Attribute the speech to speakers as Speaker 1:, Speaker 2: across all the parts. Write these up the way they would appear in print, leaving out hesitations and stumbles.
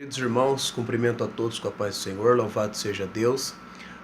Speaker 1: Queridos irmãos, cumprimento a todos com a paz do Senhor, louvado seja Deus.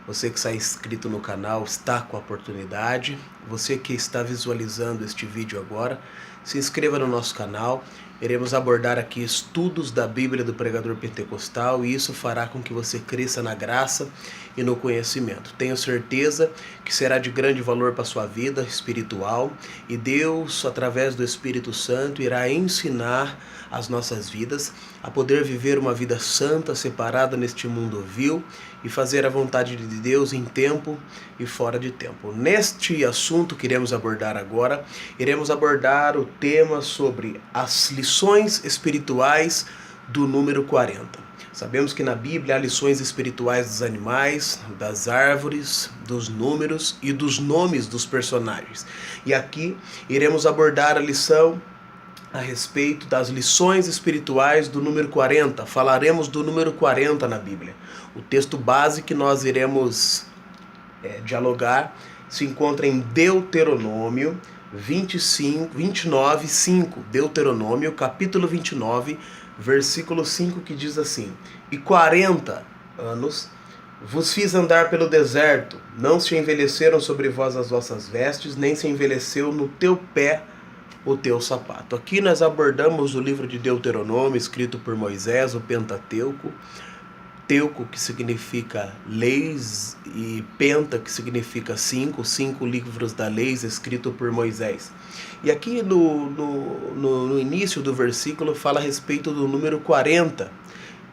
Speaker 1: Você que está inscrito no canal está com a oportunidade. Você que está visualizando este vídeo agora, se inscreva no nosso canal. Iremos abordar aqui estudos da Bíblia do Pregador Pentecostal e isso fará com que você cresça na graça e no conhecimento. Tenho certeza que será de grande valor para a sua vida espiritual e Deus, através do Espírito Santo, irá ensinar as nossas vidas a poder viver uma vida santa, separada neste mundo vil e fazer a vontade de Deus em tempo e fora de tempo. Neste assunto que iremos abordar agora, iremos abordar o tema sobre as lições espirituais do número 40. Sabemos que na Bíblia há lições espirituais dos animais, das árvores, dos números e dos nomes dos personagens. E aqui iremos abordar a lição a respeito das lições espirituais do número 40. Falaremos do número 40 na Bíblia. O texto base que nós iremos dialogar se encontra em Deuteronômio 29:5. Deuteronômio, capítulo 29, versículo 5, que diz assim: E 40 anos vos fiz andar pelo deserto, não se envelheceram sobre vós as vossas vestes, nem se envelheceu no teu pé o teu sapato. Aqui nós abordamos o livro de Deuteronômio, escrito por Moisés, o Pentateuco. Teuco, que significa leis, e Penta, que significa cinco livros da lei, escrito por Moisés. E aqui no início do versículo fala a respeito do número 40,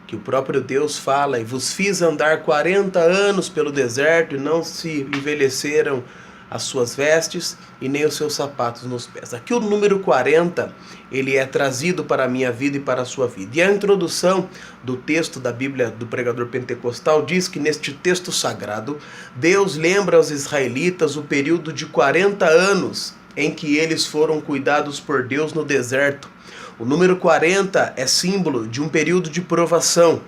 Speaker 1: que o próprio Deus fala: E vos fiz andar 40 anos pelo deserto, e não se envelheceram as suas vestes e nem os seus sapatos nos pés. Aqui o número 40, ele é trazido para a minha vida e para a sua vida. E a introdução do texto da Bíblia do Pregador Pentecostal diz que neste texto sagrado, Deus lembra aos israelitas o período de 40 anos em que eles foram cuidados por Deus no deserto. O número 40 é símbolo de um período de provação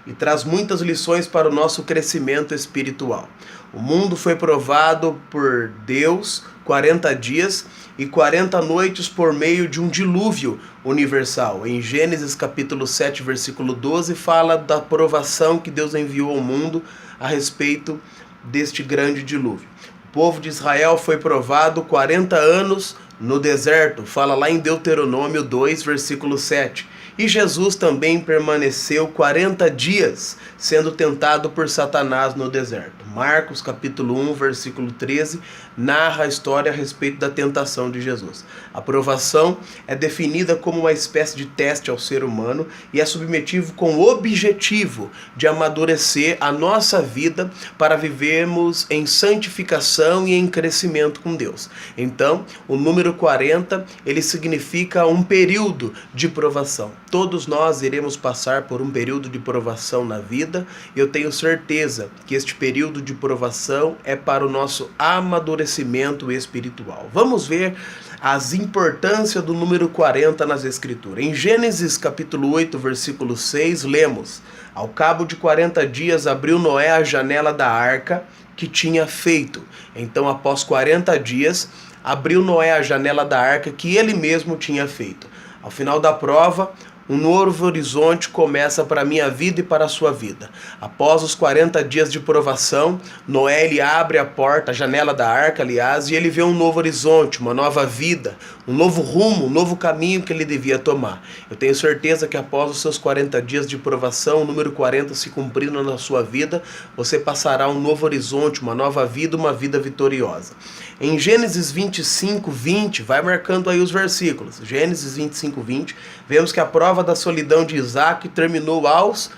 Speaker 1: e traz muitas lições para o nosso crescimento espiritual. O mundo foi provado por Deus 40 dias e 40 noites por meio de um dilúvio universal. Em Gênesis capítulo 7, versículo 12, fala da provação que Deus enviou ao mundo a respeito deste grande dilúvio. O povo de Israel foi provado 40 anos no deserto, fala lá em Deuteronômio 2, versículo 7. E Jesus também permaneceu 40 dias sendo tentado por Satanás no deserto. Marcos capítulo 1, versículo 13, narra a história a respeito da tentação de Jesus. A provação é definida como uma espécie de teste ao ser humano e é submetido com o objetivo de amadurecer a nossa vida para vivermos em santificação e em crescimento com Deus. Então, o número 40, ele significa um período de provação. Todos nós iremos passar por um período de provação na vida e eu tenho certeza que este período de provação é para o nosso amadurecimento espiritual. Vamos ver as importâncias do número 40 nas Escrituras. Em Gênesis capítulo 8, versículo 6, lemos: Ao cabo de 40 dias abriu Noé a janela da arca que tinha feito. Então, após 40 dias, abriu Noé a janela da arca que ele mesmo tinha feito. Ao final da prova, um novo horizonte começa para a minha vida e para a sua vida. Após os 40 dias de provação, Noé ele abre a porta, a janela da arca, aliás, e ele vê um novo horizonte, uma nova vida, um novo rumo, um novo caminho que ele devia tomar. Eu tenho certeza que após os seus 40 dias de provação, o número 40 se cumprindo na sua vida, você passará um novo horizonte, uma nova vida, uma vida vitoriosa. Em Gênesis 25, 20, vai marcando aí os versículos. Gênesis 25, 20, vemos que a prova da solidão de Isaac terminou aos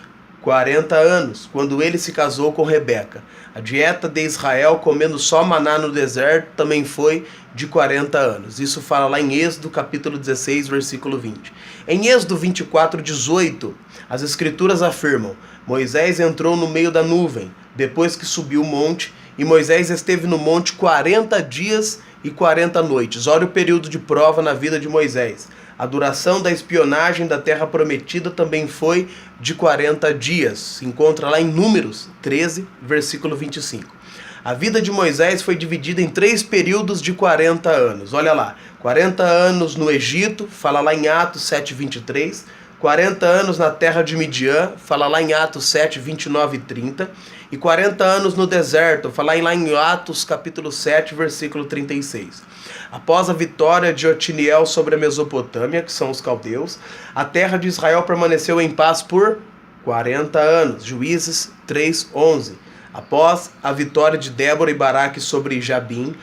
Speaker 1: 40 anos, quando ele se casou com Rebeca. A dieta de Israel, comendo só maná no deserto, também foi de 40 anos. Isso fala lá em Êxodo capítulo 16, versículo 20. Em Êxodo 24, 18, as Escrituras afirmam: Moisés entrou no meio da nuvem, depois que subiu o monte, e Moisés esteve no monte 40 dias e 40 noites. Olha o período de prova na vida de Moisés. A duração da espionagem da terra prometida também foi de 40 dias. Se encontra lá em Números 13, versículo 25. A vida de Moisés foi dividida em 3 períodos de 40 anos. Olha lá, 40 anos no Egito, fala lá em Atos 7:23. 40 anos na terra de Midian, fala lá em Atos 7, 29 e 30. E 40 anos no deserto, fala lá em Atos capítulo 7, versículo 36. Após a vitória de Otiniel sobre a Mesopotâmia, que são os caldeus, a terra de Israel permaneceu em paz por 40 anos. Juízes 3, 11. Após a vitória de Débora e Baraque sobre Jabim,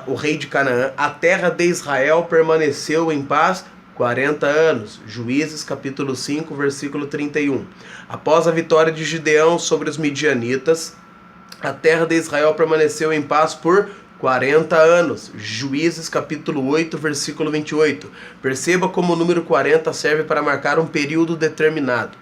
Speaker 1: o rei de Canaã, a terra de Israel permaneceu em paz 40 anos. Juízes capítulo 5, versículo 31. Após a vitória de Gideão sobre os midianitas, a terra de Israel permaneceu em paz por 40 anos. Juízes capítulo 8, versículo 28. Perceba como o número 40 serve para marcar um período determinado.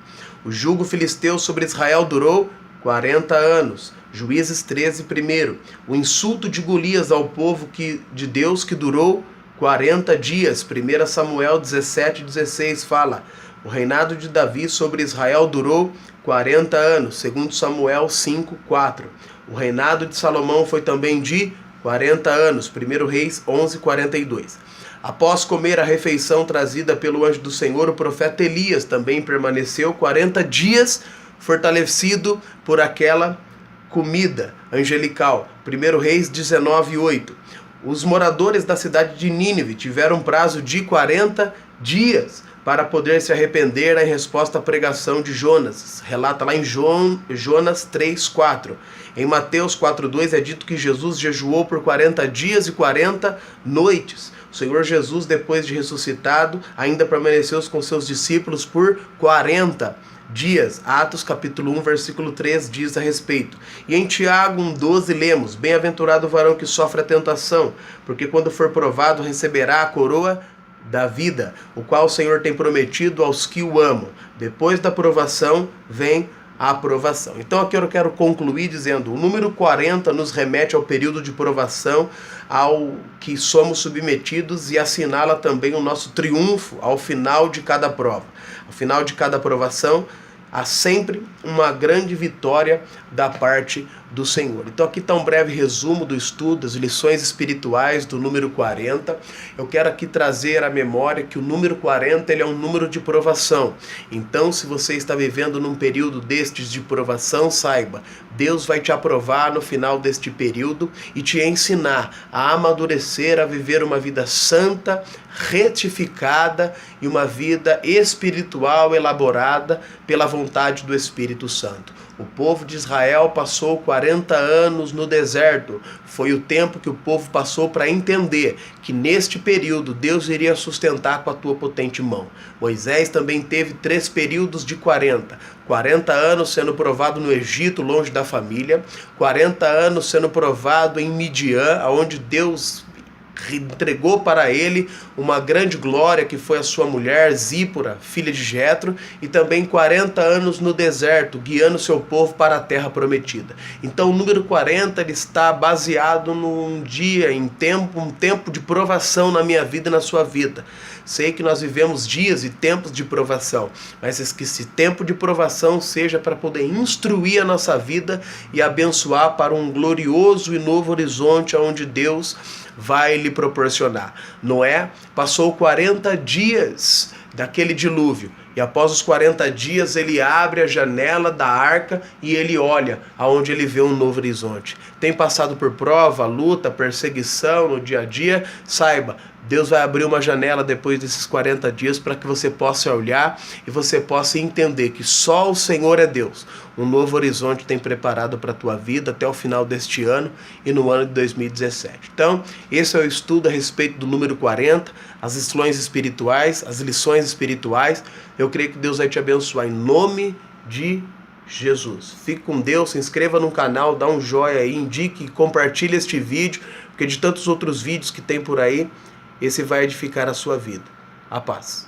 Speaker 1: O jugo filisteu sobre Israel durou 40 anos. Juízes 13, 1. O insulto de Golias ao povo de Deus que durou 40 dias. 1 Samuel 17, 16 fala: o reinado de Davi sobre Israel durou 40 anos. 2 Samuel 5, 4. O reinado de Salomão foi também de 40 anos. 1 Reis 11, 42. Após comer a refeição trazida pelo anjo do Senhor, o profeta Elias também permaneceu 40 dias fortalecido por aquela comida angelical. 1 Reis 19, 8. Os moradores da cidade de Nínive tiveram prazo de 40 dias para poder se arrepender em resposta à pregação de Jonas. Relata lá em Jonas 3, 4. Em Mateus 4, 2 é dito que Jesus jejuou por 40 dias e 40 noites. O Senhor Jesus, depois de ressuscitado, ainda permaneceu com seus discípulos por 40 dias. Atos capítulo 1, versículo 3 diz a respeito. E em Tiago 1,12 lemos: bem-aventurado o varão que sofre a tentação, porque quando for provado receberá a coroa da vida, o qual o Senhor tem prometido aos que o amam. Depois da provação vem a aprovação. Então aqui eu quero concluir dizendo: o número 40 nos remete ao período de provação ao que somos submetidos e assinala também o nosso triunfo ao final de cada prova. Ao final de cada provação há sempre uma grande vitória da parte do Senhor. Então aqui está um breve resumo do estudo, das lições espirituais do número 40. Eu quero aqui trazer à memória que o número 40 ele é um número de provação. Então, se você está vivendo num período destes de provação, saiba, Deus vai te aprovar no final deste período e te ensinar a amadurecer, a viver uma vida santa, retificada e uma vida espiritual elaborada pela vontade do Espírito Santo. O povo de Israel passou 40 anos no deserto. Foi o tempo que o povo passou para entender que neste período Deus iria sustentar com a tua potente mão. Moisés também teve 3 períodos de 40. 40 anos sendo provado no Egito, longe da família. 40 anos sendo provado em Midian, onde Deus entregou para ele uma grande glória que foi a sua mulher Zípora, filha de Jetro, e também 40 anos no deserto, guiando seu povo para a terra prometida. Então o número 40 ele está baseado num dia, um tempo de provação na minha vida e na sua vida. Sei que nós vivemos dias e tempos de provação, mas que esse tempo de provação seja para poder instruir a nossa vida e abençoar para um glorioso e novo horizonte onde Deus vai lhe proporcionar. Noé passou 40 dias daquele dilúvio e após os 40 dias ele abre a janela da arca e ele olha aonde ele vê um novo horizonte. Tem passado por prova, luta, perseguição no dia a dia? Saiba, Deus vai abrir uma janela depois desses 40 dias para que você possa olhar e você possa entender que só o Senhor é Deus. Um novo horizonte tem preparado para a tua vida até o final deste ano e no ano de 2017. Então, esse é o estudo a respeito do número 40, as lições espirituais, Eu creio que Deus vai te abençoar em nome de Jesus. Fique com Deus, se inscreva no canal, dá um joinha aí, indique e compartilhe este vídeo, porque de tantos outros vídeos que tem por aí, esse vai edificar a sua vida. A paz.